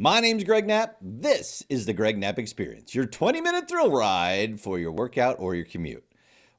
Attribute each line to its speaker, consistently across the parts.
Speaker 1: My name's Greg Knapp. This is the Greg Knapp Experience, your 20-minute thrill ride for your workout or your commute.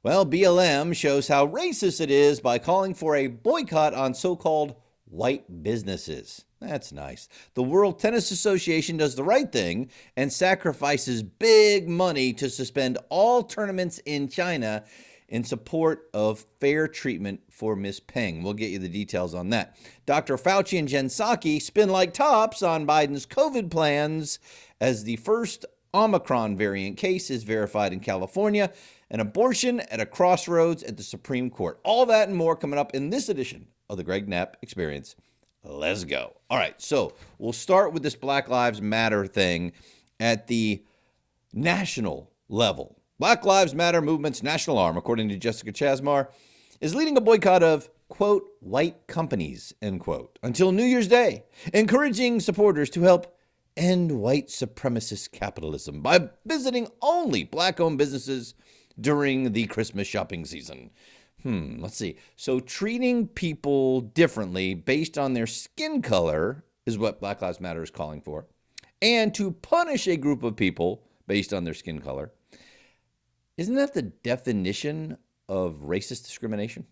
Speaker 1: Well, BLM shows how racist it is by calling for a boycott on so-called white businesses. That's nice. The World Tennis Association does the right thing and sacrifices big money to suspend all tournaments in China in support of fair treatment for Miss Peng. We'll get you the details on that. Dr. Fauci and Jen Psaki spin like tops on Biden's COVID plans as the first Omicron variant case is verified in California, an abortion at a crossroads at the Supreme Court. All that and more coming up in this edition of the Greg Knapp Experience. Let's go. All right, so we'll start with this Black Lives Matter thing at the national level. Black Lives Matter movement's national arm, according to Jessica Chasmar, is leading a boycott of, quote, white companies, end quote, until New Year's Day, encouraging supporters to help end white supremacist capitalism by visiting only black-owned businesses during the Christmas shopping season. Let's see. So treating people differently based on their skin color is what Black Lives Matter is calling for. And to punish a group of people based on their skin color. Isn't that the definition of racist discrimination?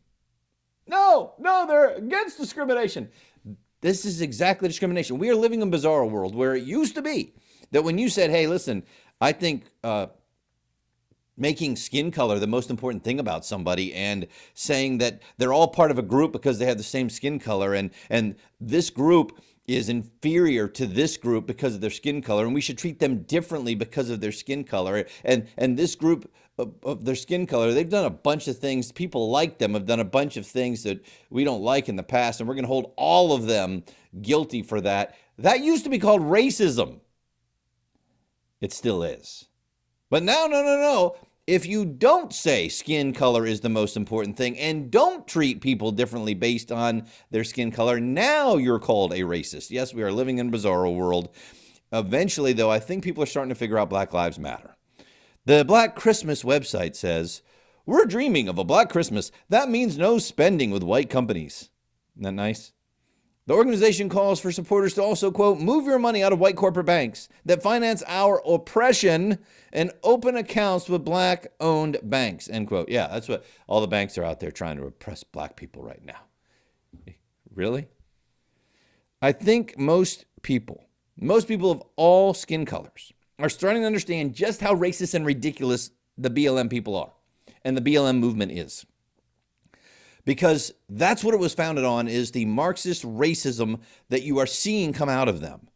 Speaker 1: No, they're against discrimination. This is exactly discrimination. We are living in a bizarre world where it used to be that when you said, hey, listen, I think making skin color the most important thing about somebody and saying that they're all part of a group because they have the same skin color and this group is inferior to this group because of their skin color, and we should treat them differently because of their skin color. And this group of their skin color, they've done a bunch of things. People like them have done a bunch of things that we don't like in the past, and we're going to hold all of them guilty for that. That used to be called racism. It still is. But now, no. If you don't say skin color is the most important thing and don't treat people differently based on their skin color, now you're called a racist. Yes, we are living in a bizarro world. Eventually, though, I think people are starting to figure out Black Lives Matter. The Black Christmas website says, we're dreaming of a Black Christmas. That means no spending with white companies. Isn't that nice? The organization calls for supporters to also, quote, move your money out of white corporate banks that finance our oppression and open accounts with black-owned banks, end quote. Yeah, that's what all the banks are out there trying to oppress black people right now. Really? I think most people of all skin colors are starting to understand just how racist and ridiculous the BLM people are and the BLM movement is. Because that's what it was founded on, is the Marxist racism that you are seeing come out of them.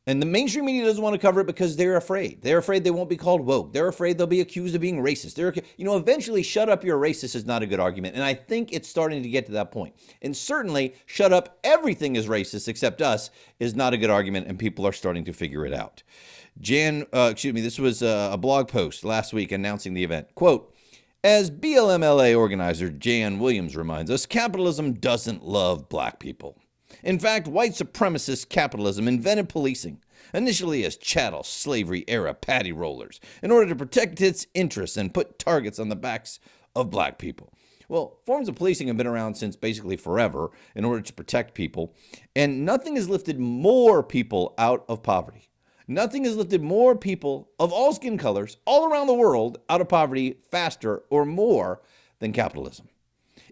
Speaker 1: And the mainstream media doesn't want to cover it because they're afraid. They're afraid they won't be called woke. They're afraid they'll be accused of being racist. Eventually, shut up, you're a racist is not a good argument. And I think it's starting to get to that point. And certainly, shut up, everything is racist except us is not a good argument, and people are starting to figure it out. This was a blog post last week announcing the event. Quote, as BLM-LA organizer Jan Williams reminds us, capitalism doesn't love black people. In fact, white supremacist capitalism invented policing, initially as chattel slavery-era patty rollers, in order to protect its interests and put targets on the backs of black people. Well, forms of policing have been around since basically forever in order to protect people, and nothing has lifted more people out of poverty. Nothing has lifted more people of all skin colors all around the world out of poverty faster or more than capitalism.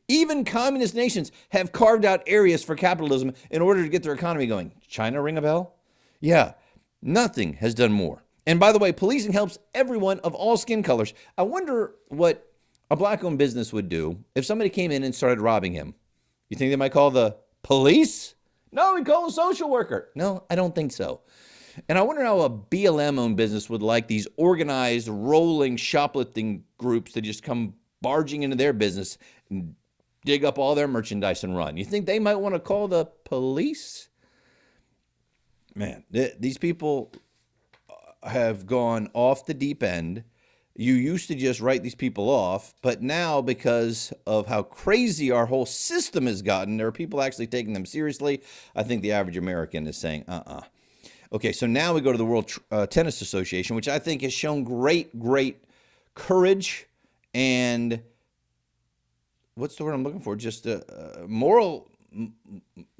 Speaker 1: Even communist nations have carved out areas for capitalism in order to get their economy going. China ring a bell? Yeah, nothing has done more. And by the way, policing helps everyone of all skin colors. I wonder what a black-owned business would do if somebody came in and started robbing him. You think they might call the police? No, we'd call a social worker. No, I don't think so. And I wonder how a BLM-owned business would like these organized, rolling, shoplifting groups to just come barging into their business and dig up all their merchandise and run. You think they might want to call the police? Man, these people have gone off the deep end. You used to just write these people off, but now because of how crazy our whole system has gotten, there are people actually taking them seriously. I think the average American is saying, Okay, so now we go to the World Tennis Association, which I think has shown great courage and what's the word I'm looking for? Just moral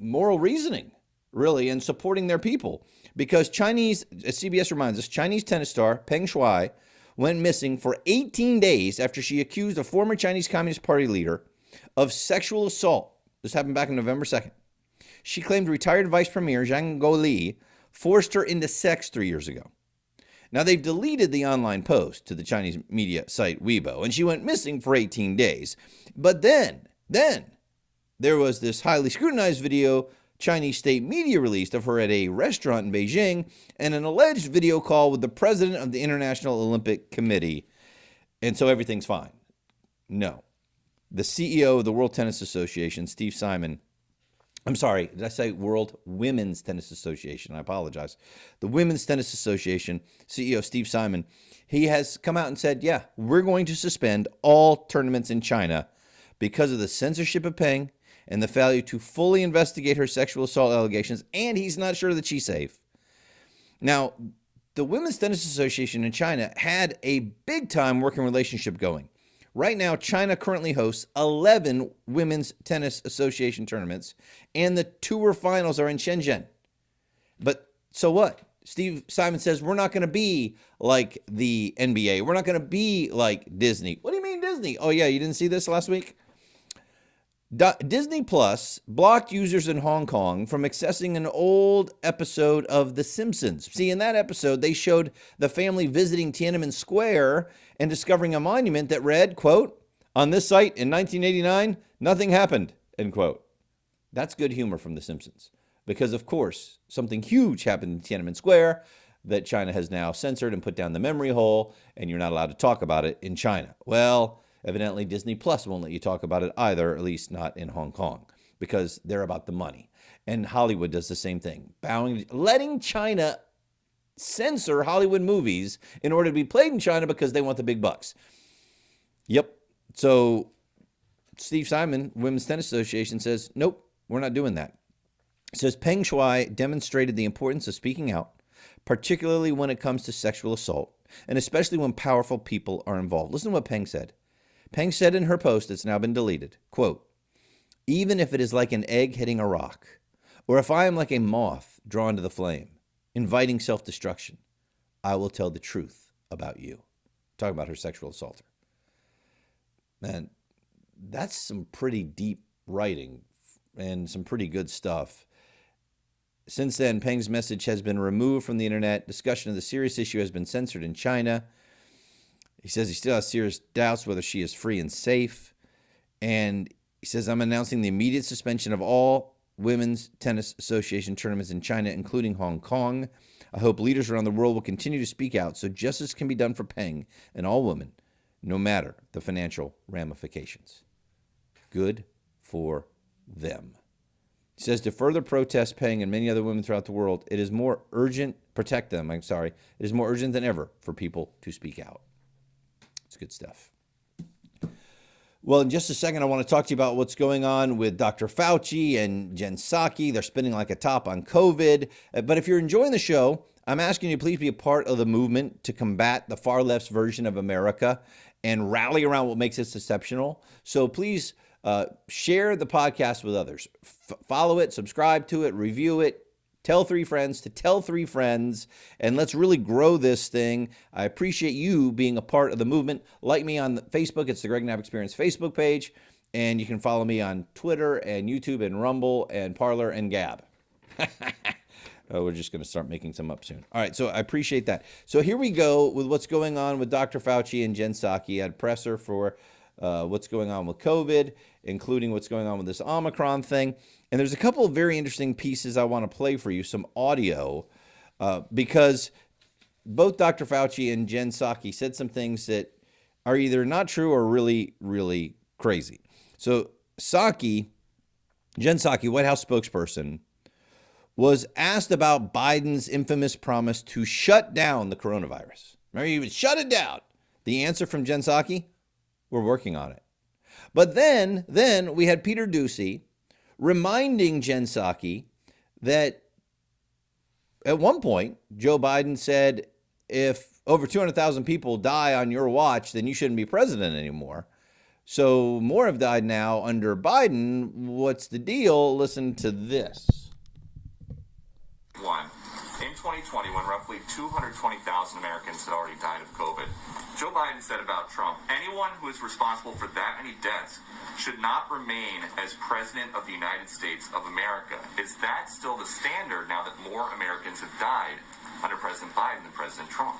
Speaker 1: reasoning, really, and supporting their people. Because Chinese, as CBS reminds us, Chinese tennis star Peng Shuai went missing for 18 days after she accused a former Chinese Communist Party leader of sexual assault. This happened back on November 2nd. She claimed retired Vice Premier Zhang Guoli forced her into sex 3 years ago. Now, they've deleted the online post to the Chinese media site Weibo, and she went missing for 18 days. But then there was this highly scrutinized video Chinese state media released of her at a restaurant in Beijing and an alleged video call with the president of the International Olympic Committee. And so everything's fine. No. The CEO of the World Tennis Association, Steve Simon, I'm sorry, did I say World Women's Tennis Association? I apologize. The Women's Tennis Association, CEO Steve Simon, he has come out and said, yeah, we're going to suspend all tournaments in China because of the censorship of Peng and the failure to fully investigate her sexual assault allegations, and he's not sure that she's safe. Now, the Women's Tennis Association in China had a big-time working relationship going. Right now, China currently hosts 11 Women's Tennis Association tournaments, and the tour finals are in Shenzhen. But so what? Steve Simon says, we're not going to be like the NBA. We're not going to be like Disney. What do you mean Disney? Oh, yeah, you didn't see this last week? Disney Plus blocked users in Hong Kong from accessing an old episode of The Simpsons. See, in that episode, they showed the family visiting Tiananmen Square and discovering a monument that read, quote, on this site in 1989, nothing happened, end quote. That's good humor from The Simpsons because, of course, something huge happened in Tiananmen Square that China has now censored and put down the memory hole, and you're not allowed to talk about it in China. Well, evidently, Disney Plus won't let you talk about it either, at least not in Hong Kong, because they're about the money. And Hollywood does the same thing, letting China censor Hollywood movies in order to be played in China because they want the big bucks. Yep. So Steve Simon, Women's Tennis Association, says, nope, we're not doing that. It says Peng Shuai demonstrated the importance of speaking out, particularly when it comes to sexual assault, and especially when powerful people are involved. Listen to what Peng said. Peng said in her post that's now been deleted, quote, even if it is like an egg hitting a rock, or if I am like a moth drawn to the flame, inviting self-destruction, I will tell the truth about you. Talking about her sexual assaulter. Man, that's some pretty deep writing and some pretty good stuff. Since then, Peng's message has been removed from the internet. Discussion of the serious issue has been censored in China. He says he still has serious doubts whether she is free and safe. And he says, I'm announcing the immediate suspension of all Women's Tennis Association tournaments in China, including Hong Kong. I hope leaders around the world will continue to speak out so justice can be done for Peng and all women, no matter the financial ramifications. Good for them. He says to further protest Peng and many other women throughout the world, it is more urgent, it is more urgent than ever for people to speak out. It's good stuff. Well, in just a second, I want to talk to you about what's going on with Dr. Fauci and Jen Psaki. They're spinning like a top on COVID. But if you're enjoying the show, I'm asking you to please be a part of the movement to combat the far left's version of America and rally around what makes us exceptional. So please share the podcast with others. Follow it, subscribe to it, review it. Tell 3 friends to tell 3 friends, and let's really grow this thing. I appreciate you being a part of the movement. Like me on Facebook. It's the Greg Knapp Experience Facebook page, and you can follow me on Twitter and YouTube and Rumble and Parler and Gab. We're just going to start making some up soon. All right, so I appreciate that. So here we go with what's going on with Dr. Fauci and Jen Psaki. I had a presser for what's going on with COVID, including what's going on with this Omicron thing. And there's a couple of very interesting pieces I want to play for you, some audio, because both Dr. Fauci and Jen Psaki said some things that are either not true or really, really crazy. So Jen Psaki, White House spokesperson, was asked about Biden's infamous promise to shut down the coronavirus. Remember, he would shut it down. The answer from Jen Psaki, we're working on it. But then we had Peter Doocy reminding Jen Psaki that at one point, Joe Biden said, if over 200,000 people die on your watch, then you shouldn't be president anymore. So more have died now under Biden. What's the deal? Listen to this.
Speaker 2: one. In 2020, when roughly 220,000 Americans had already died of COVID, Joe Biden said about Trump, anyone who is responsible for that many deaths should not remain as president of the United States of America. Is that still the standard now that more Americans have died under President Biden than President Trump?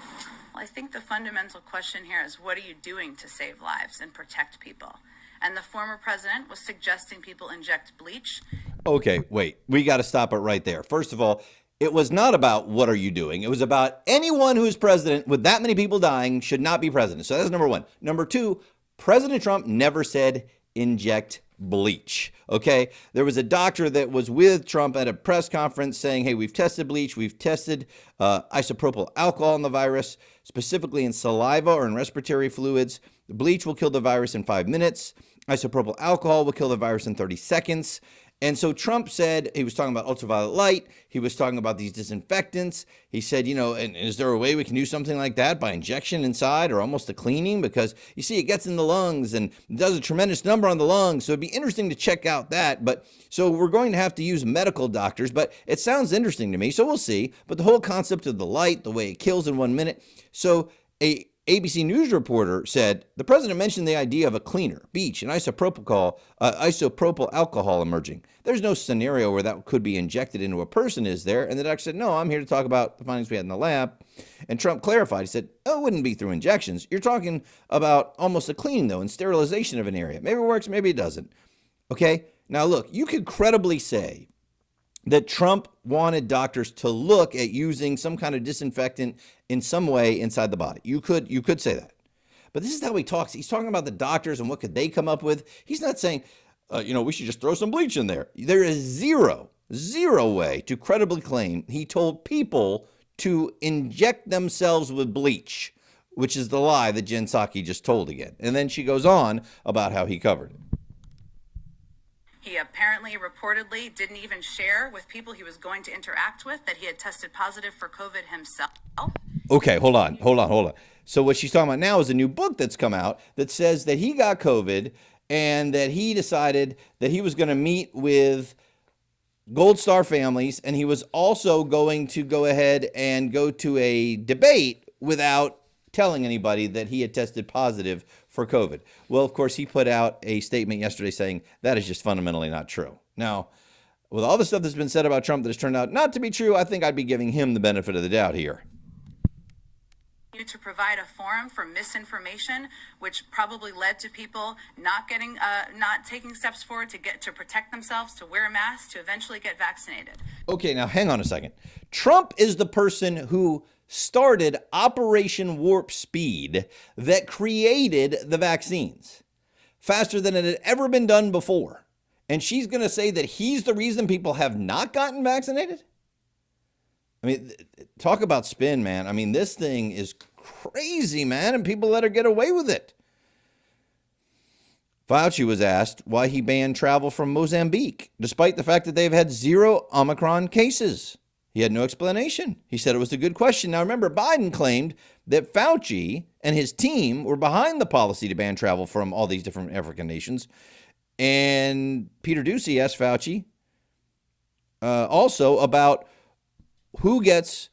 Speaker 3: Well, I think the fundamental question here is, what are you doing to save lives and protect people? And the former president was suggesting people inject bleach.
Speaker 1: Okay, wait, we got to stop it right there. First of all, it was not about what are you doing. It was about anyone who's president with that many people dying should not be president. So that's number one. Number two, President Trump never said inject bleach. Okay, there was a doctor that was with Trump at a press conference saying, hey, we've tested bleach, we've tested isopropyl alcohol on the virus, specifically in saliva or in respiratory fluids. The bleach will kill the virus in 5 minutes. Isopropyl alcohol will kill the virus in 30 seconds. And so Trump said, he was talking about ultraviolet light. He was talking about these disinfectants. He said, and is there a way we can do something like that by injection inside or almost a cleaning? Because you see, it gets in the lungs and does a tremendous number on the lungs. So it'd be interesting to check out that. But so we're going to have to use medical doctors, but it sounds interesting to me. So we'll see. But the whole concept of the light, the way it kills in 1 minute. So a ABC News reporter said, the president mentioned the idea of a cleaner, bleach, and isopropyl alcohol emerging. There's no scenario where that could be injected into a person, is there? And the doctor said, no, I'm here to talk about the findings we had in the lab. And Trump clarified. He said, oh, it wouldn't be through injections. You're talking about almost a cleaning, though, and sterilization of an area. Maybe it works, maybe it doesn't. Okay? Now, look, you could credibly say that Trump wanted doctors to look at using some kind of disinfectant in some way inside the body. You could say that. But this is how he talks. He's talking about the doctors and what could they come up with. He's not saying, we should just throw some bleach in there. There is zero way to credibly claim he told people to inject themselves with bleach, which is the lie that Jen Psaki just told again. And then she goes on about how he covered it.
Speaker 3: He apparently, reportedly, didn't even share with people he was going to interact with that he had tested positive for COVID himself.
Speaker 1: Okay, hold on. So what she's talking about now is a new book that's come out that says that he got COVID and that he decided that he was going to meet with Gold Star families, and he was also going to go ahead and go to a debate without telling anybody that he had tested positive for COVID. Well, of course, he put out a statement yesterday saying that is just fundamentally not true. Now, with all the stuff that's been said about Trump that has turned out not to be true, I think I'd be giving him the benefit of the doubt here.
Speaker 3: To provide a forum for misinformation, which probably led to people not taking steps forward to protect themselves, to wear a mask, to eventually get vaccinated.
Speaker 1: Okay, now hang on a second. Trump is the person who started Operation Warp Speed that created the vaccines faster than it had ever been done before. And she's going to say that he's the reason people have not gotten vaccinated? I mean, talk about spin, man. I mean, this thing is crazy, man, and people let her get away with it. Fauci was asked why he banned travel from Mozambique, despite the fact that they've had 0 Omicron cases. He had no explanation. He said it was a good question. Now, remember, Biden claimed that Fauci and his team were behind the policy to ban travel from all these different African nations. And Peter Doocy asked Fauci also about who gets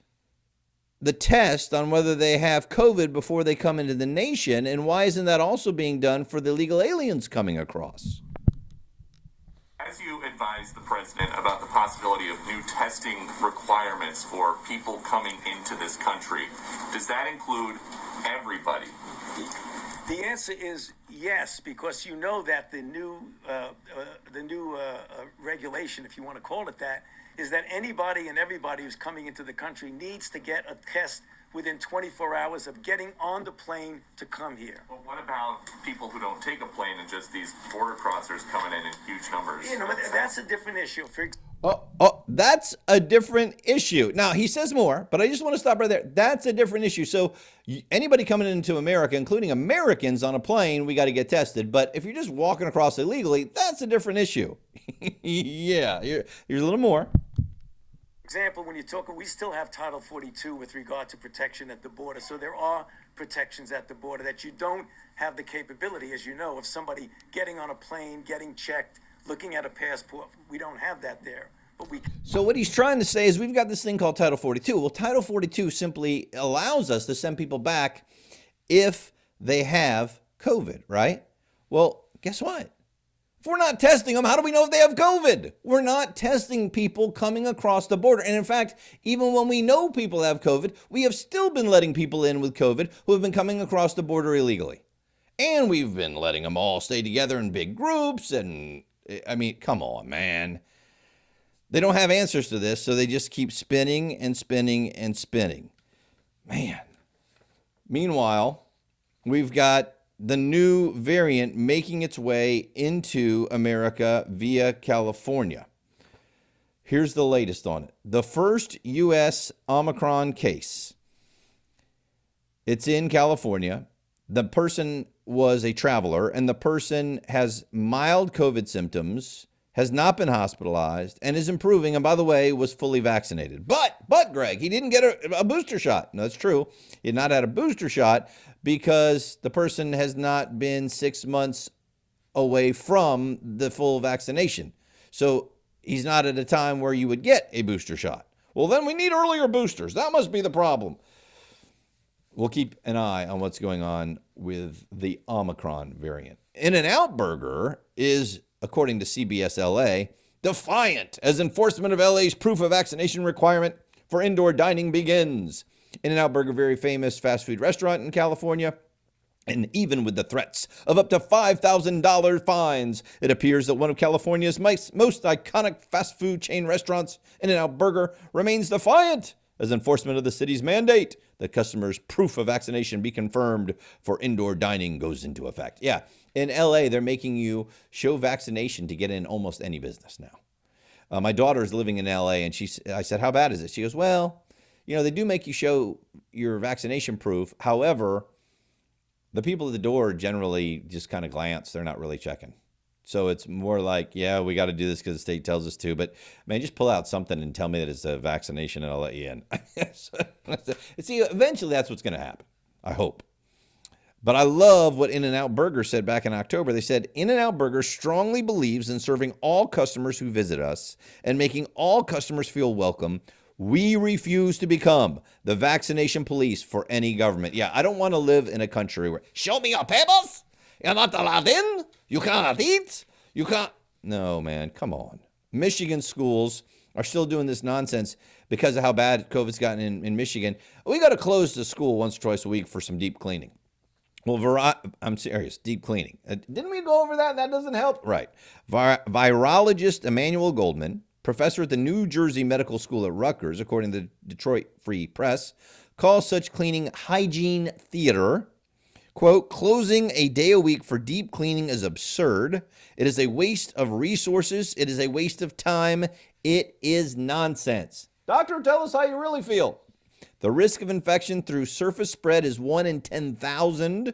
Speaker 1: the test on whether they have COVID before they come into the nation, and why isn't that also being done for the illegal aliens coming across?
Speaker 2: As you advised the president about the possibility of new testing requirements for people coming into this country, does that include everybody?
Speaker 4: The answer is yes, because you know that the new regulation, if you want to call it that, is that anybody and everybody who's coming into the country needs to get a test within 24 hours of getting on the plane to come here.
Speaker 2: Well, what about people who don't take a plane and just these border crossers coming in huge numbers?
Speaker 4: That's a different issue.
Speaker 1: That's a different issue. Now, he says more, but I just want to stop right there. That's a different issue. So anybody coming into America, including Americans on a plane, we got to get tested. But if you're just walking across illegally, that's a different issue. Yeah, here's a little more.
Speaker 4: Example, when you're talking, we still have Title 42 with regard to protection at the border. So there are protections at the border that you don't have the capability, as you know, of somebody getting on a plane, getting checked, looking at a passport. We don't have that there.
Speaker 1: So what he's trying to say is we've got this thing called Title 42. Well, Title 42 simply allows us to send people back if they have COVID, right? Well, guess what? If we're not testing them, how do we know if they have COVID? We're not testing people coming across the border. And in fact, even when we know people have COVID, we have still been letting people in with COVID who have been coming across the border illegally. And we've been letting them all stay together in big groups. And I mean, come on, man. They don't have answers to this, so they just keep spinning and spinning and spinning. Man. Meanwhile, we've got the new variant making its way into America via California. Here's the latest on it. The first U.S. Omicron case. It's in California. The person was a traveler, and the person has mild COVID symptoms, has not been hospitalized, and is improving, and by the way, was fully vaccinated. But Greg, he didn't get a booster shot. No, that's true. He had not had a booster shot because the person has not been 6 months away from the full vaccination. So he's not at a time where you would get a booster shot. Well, then we need earlier boosters. That must be the problem. We'll keep an eye on what's going on with the Omicron variant. In-N-Out Burger is, according to CBS LA, defiant as enforcement of LA's proof of vaccination requirement for indoor dining begins. In-N-Out Burger, very famous fast food restaurant in California. And even with the threats of up to $5,000 fines, it appears that one of California's most iconic fast food chain restaurants, In-N-Out Burger, remains defiant as enforcement of the city's mandate that customers' proof of vaccination be confirmed for indoor dining goes into effect. Yeah, in LA, they're making you show vaccination to get in almost any business now. My daughter is living in LA, and I said, how bad is it? She goes, well, you know, they do make you show your vaccination proof. However, the people at the door generally just kind of glance. They're not really checking. So it's more like, yeah, we got to do this because the state tells us to. But, man, just pull out something and tell me that it's a vaccination and I'll let you in. See, eventually that's what's going to happen, I hope. But I love what In-N-Out Burger said back in October. They said, In-N-Out Burger strongly believes in serving all customers who visit us and making all customers feel welcome. We refuse to become the vaccination police for any government. Yeah, I don't want to live in a country where, show me your papers. You're not allowed in. You cannot eat. You can't. No, man, come on. Michigan schools are still doing this nonsense because of how bad COVID's gotten in Michigan. We got to close the school once or twice a week for some deep cleaning. Well, I'm serious, deep cleaning. Didn't we go over that? That doesn't help. Right. Virologist Emmanuel Goldman, professor at the New Jersey Medical School at Rutgers, according to the Detroit Free Press, calls such cleaning hygiene theater. Quote, closing a day a week for deep cleaning is absurd. It is a waste of resources. It is a waste of time. It is nonsense. Doctor, tell us how you really feel. The risk of infection through surface spread is 1 in 10,000,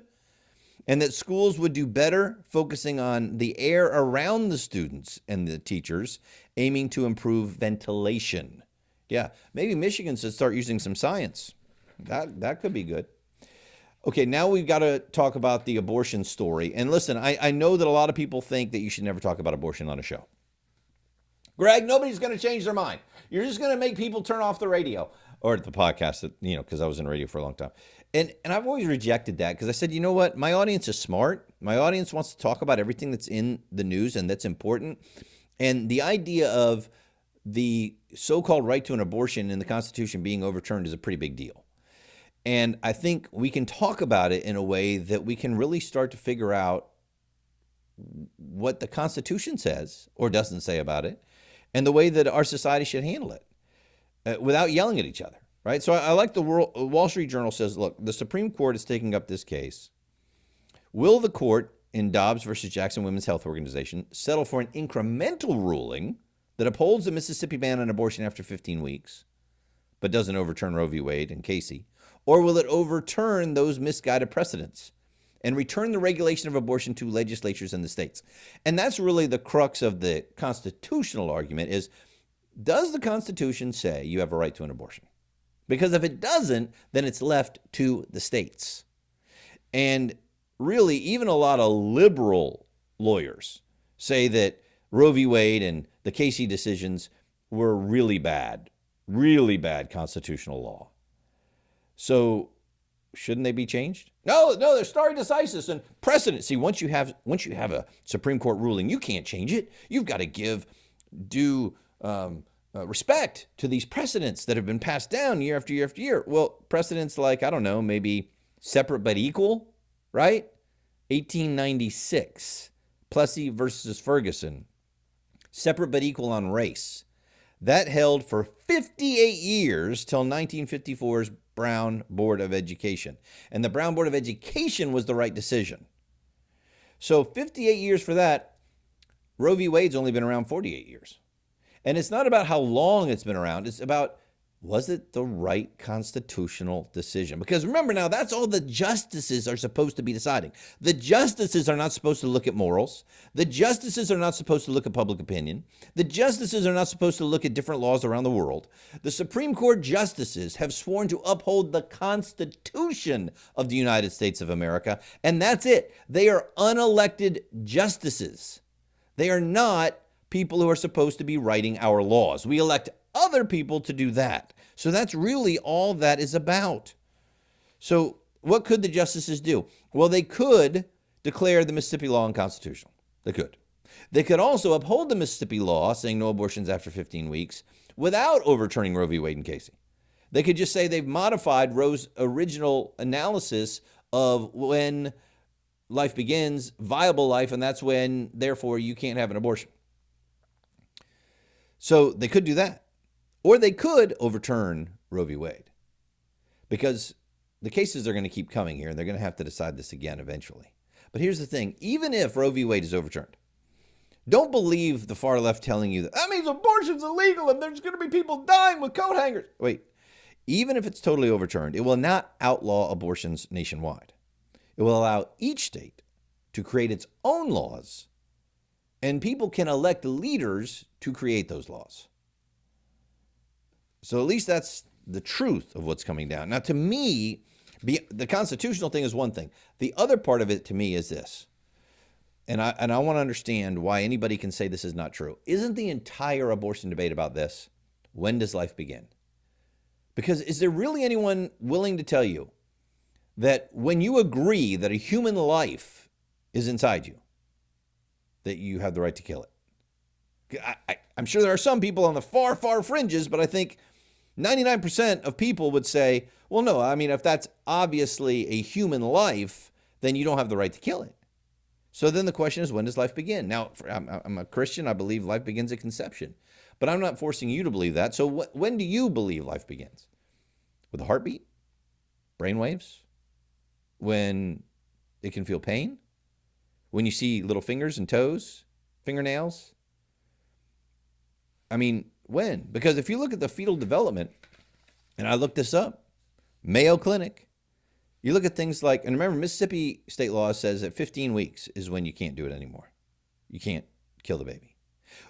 Speaker 1: and that schools would do better focusing on the air around the students and the teachers, aiming to improve ventilation. Yeah, maybe Michigan should start using some science. That could be good. Okay, now we've got to talk about the abortion story. And listen, I know that a lot of people think that you should never talk about abortion on a show. Greg, nobody's going to change their mind. You're just going to make people turn off the radio or the podcast, because I was in radio for a long time. And I've always rejected that because I said, you know what? My audience is smart. My audience wants to talk about everything that's in the news and that's important. And the idea of the so-called right to an abortion in the Constitution being overturned is a pretty big deal. And I think we can talk about it in a way that we can really start to figure out what the Constitution says or doesn't say about it and the way that our society should handle it without yelling at each other, right? So I like the Wall Street Journal says, look, the Supreme Court is taking up this case. Will the court in Dobbs versus Jackson Women's Health Organization settle for an incremental ruling that upholds the Mississippi ban on abortion after 15 weeks, but doesn't overturn Roe v. Wade and Casey? Or will it overturn those misguided precedents and return the regulation of abortion to legislatures in the states? And that's really the crux of the constitutional argument is, does the Constitution say you have a right to an abortion? Because if it doesn't, then it's left to the states. And really, even a lot of liberal lawyers say that Roe v. Wade and the Casey decisions were really bad constitutional law. So shouldn't they be changed? No, they're stare decisis and precedent. See, once you have a Supreme Court ruling, you can't change it. You've got to give due respect to these precedents that have been passed down year after year after year. Well, precedents like, I don't know, maybe separate but equal, right? 1896, Plessy versus Ferguson, separate but equal on race. That held for 58 years till 1954's Brown Board of Education. And the Brown Board of Education was the right decision. So 58 years for that. Roe v. Wade's only been around 48 years. And it's not about how long it's been around. It's about, was it the right constitutional decision? Because remember now, that's all the justices are supposed to be deciding. The justices are not supposed to look at morals. The justices are not supposed to look at public opinion. The justices are not supposed to look at different laws around the world. The Supreme Court justices have sworn to uphold the Constitution of the United States of America, and that's it. They are unelected justices. They are not people who are supposed to be writing our laws. We elect other people to do that. So that's really all that is about. So what could the justices do? Well, they could declare the Mississippi law unconstitutional. They could. They could also uphold the Mississippi law saying no abortions after 15 weeks without overturning Roe v. Wade and Casey. They could just say they've modified Roe's original analysis of when life begins, viable life, and that's when, therefore, you can't have an abortion. So they could do that. Or they could overturn Roe v. Wade, because the cases are going to keep coming here and they're going to have to decide this again eventually. But here's the thing. Even if Roe v. Wade is overturned, don't believe the far left telling you that means abortion's illegal and there's going to be people dying with coat hangers. Wait, even if it's totally overturned, it will not outlaw abortions nationwide. It will allow each state to create its own laws, and people can elect leaders to create those laws. So at least that's the truth of what's coming down. Now, to me, the constitutional thing is one thing. The other part of it to me is this, and I want to understand why anybody can say this is not true. Isn't the entire abortion debate about this? When does life begin? Because is there really anyone willing to tell you that when you agree that a human life is inside you, that you have the right to kill it? I'm sure there are some people on the far, far fringes, but I think 99% of people would say, well, no, I mean, if that's obviously a human life, then you don't have the right to kill it. So then the question is, when does life begin? Now, I'm a Christian. I believe life begins at conception, but I'm not forcing you to believe that. So when do you believe life begins? With a heartbeat? Brainwaves? When it can feel pain? When you see little fingers and toes? Fingernails? I mean, when? Because if you look at the fetal development, and I looked this up, Mayo Clinic, you look at things like, and remember, Mississippi state law says that 15 weeks is when you can't do it anymore. You can't kill the baby.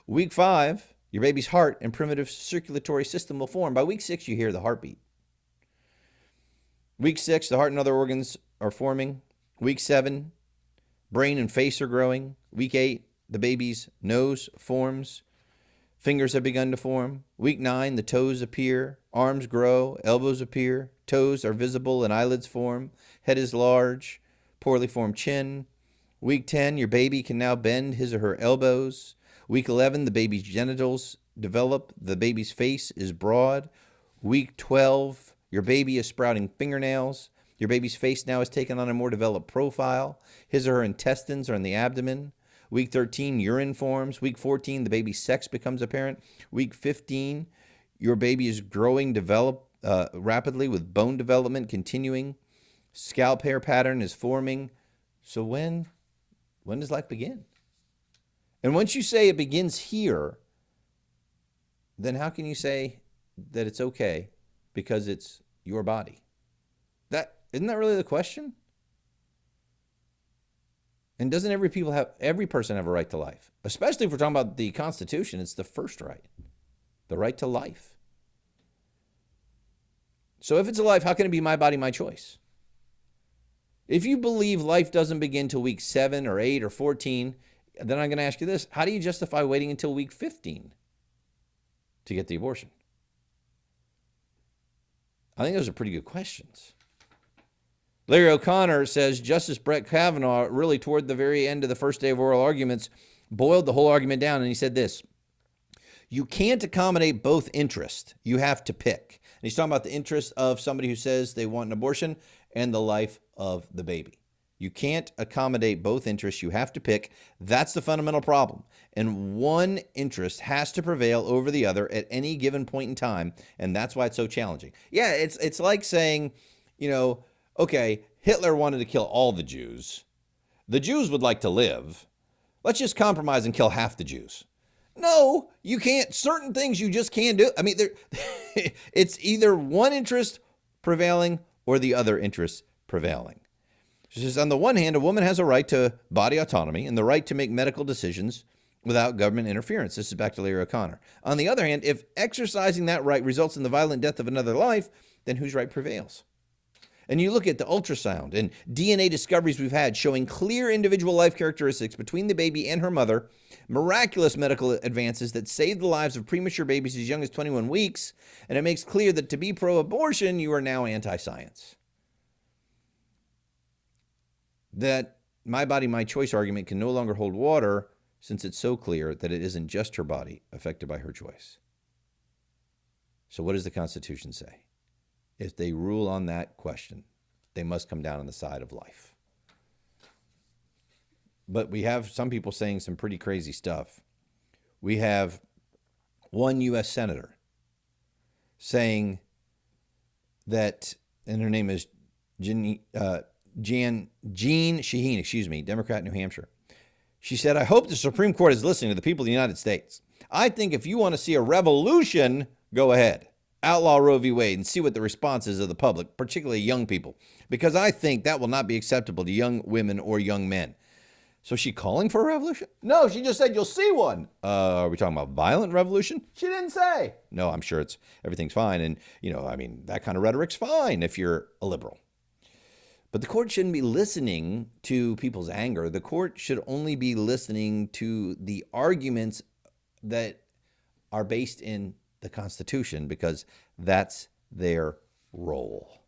Speaker 1: Week 5, your baby's heart and primitive circulatory system will form. By week 6, you hear the heartbeat. Week 6, the heart and other organs are forming. Week 7, brain and face are growing. Week 8, the baby's nose forms. Fingers have begun to form. Week 9, the toes appear. Arms grow. Elbows appear. Toes are visible and eyelids form. Head is large. Poorly formed chin. Week 10, your baby can now bend his or her elbows. Week 11, the baby's genitals develop. The baby's face is broad. Week 12, your baby is sprouting fingernails. Your baby's face now has taken on a more developed profile. His or her intestines are in the abdomen. Week 13, urine forms. Week 14, the baby's sex becomes apparent. Week 15, your baby is growing rapidly with bone development continuing. Scalp hair pattern is forming. So when does life begin? And once you say it begins here, then how can you say that it's okay because it's your body? Isn't that really the question? And doesn't every person have a right to life? Especially if we're talking about the Constitution, it's the first right, the right to life. So if it's a life, how can it be my body, my choice? If you believe life doesn't begin till week 7 or 8 or 14, then I'm going to ask you this. How do you justify waiting until week 15 to get the abortion? I think those are pretty good questions. Larry O'Connor says Justice Brett Kavanaugh, really toward the very end of the first day of oral arguments, boiled the whole argument down, and he said this: you can't accommodate both interests. You have to pick. And he's talking about the interest of somebody who says they want an abortion and the life of the baby. You can't accommodate both interests. You have to pick. That's the fundamental problem. And one interest has to prevail over the other at any given point in time. And that's why it's so challenging. Yeah, it's like saying, okay, Hitler wanted to kill all the Jews. The Jews would like to live. Let's just compromise and kill half the Jews. No, you can't. Certain things you just can't do. I mean, it's either one interest prevailing or the other interest prevailing. She says, on the one hand, a woman has a right to body autonomy and the right to make medical decisions without government interference. This is back to Larry O'Connor. On the other hand, if exercising that right results in the violent death of another life, then whose right prevails? And you look at the ultrasound and DNA discoveries we've had showing clear individual life characteristics between the baby and her mother, miraculous medical advances that save the lives of premature babies as young as 21 weeks, and it makes clear that to be pro-abortion, you are now anti-science. That my body, my choice argument can no longer hold water since it's so clear that it isn't just her body affected by her choice. So what does the Constitution say? If they rule on that question, they must come down on the side of life. But we have some people saying some pretty crazy stuff. We have one U.S. senator saying that, and her name is Jean Shaheen, Democrat, New Hampshire. She said, I hope the Supreme Court is listening to the people of the United States. I think if you want to see a revolution, go ahead. Outlaw Roe v. Wade and see what the response is of the public, particularly young people, because I think that will not be acceptable to young women or young men. So is she calling for a revolution? No, she just said you'll see one. Are we talking about violent revolution? She didn't say. No, I'm sure everything's fine. And, that kind of rhetoric's fine if you're a liberal. But the court shouldn't be listening to people's anger. The court should only be listening to the arguments that are based in the Constitution, because that's their role.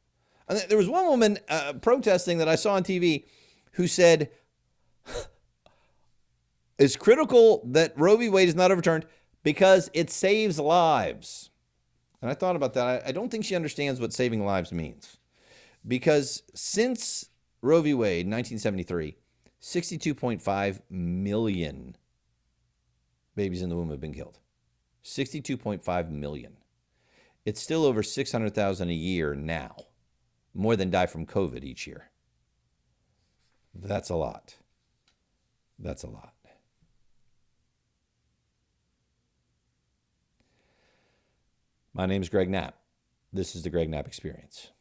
Speaker 1: And there was one woman protesting that I saw on TV who said, it's critical that Roe v. Wade is not overturned because it saves lives. And I thought about that. I don't think she understands what saving lives means. Because since Roe v. Wade, 1973, 62.5 million babies in the womb have been killed. 62.5 million. It's still over 600,000 a year now. More than die from COVID each year. That's a lot. That's a lot. My name is Greg Knapp. This is the Greg Knapp Experience.